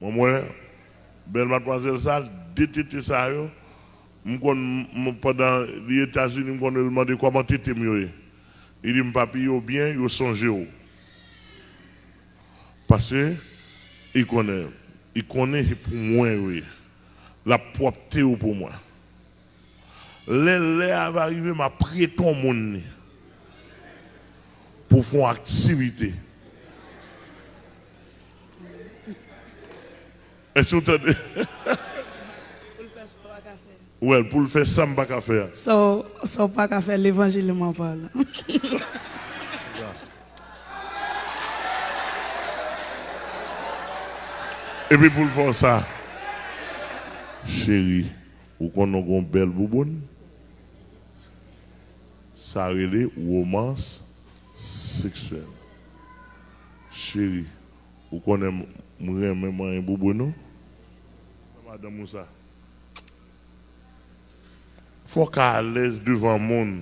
Moi, belle mademoiselle ça, détecté ça, pendant les États-Unis, je me demandé comment tu étais mieux. Il dit, papi, bien, il songe. Parce que il connaît pour moi, oui, la propreté pour moi. Les va arriver, m'a prêté ton monde pour faire une activité. Est-ce que vous entendez? Ouais, pour le faire ça, je ne peux pas faire. So pas faire l'évangile, m'en parle. Et puis pour le faire ça, chérie, vous connaissez une belle bouboune, ça a relé romance sexuelle. Chérie, vous connaissez même un bouboune? Madame Moussa. Faut qu'à l'aise devant le monde.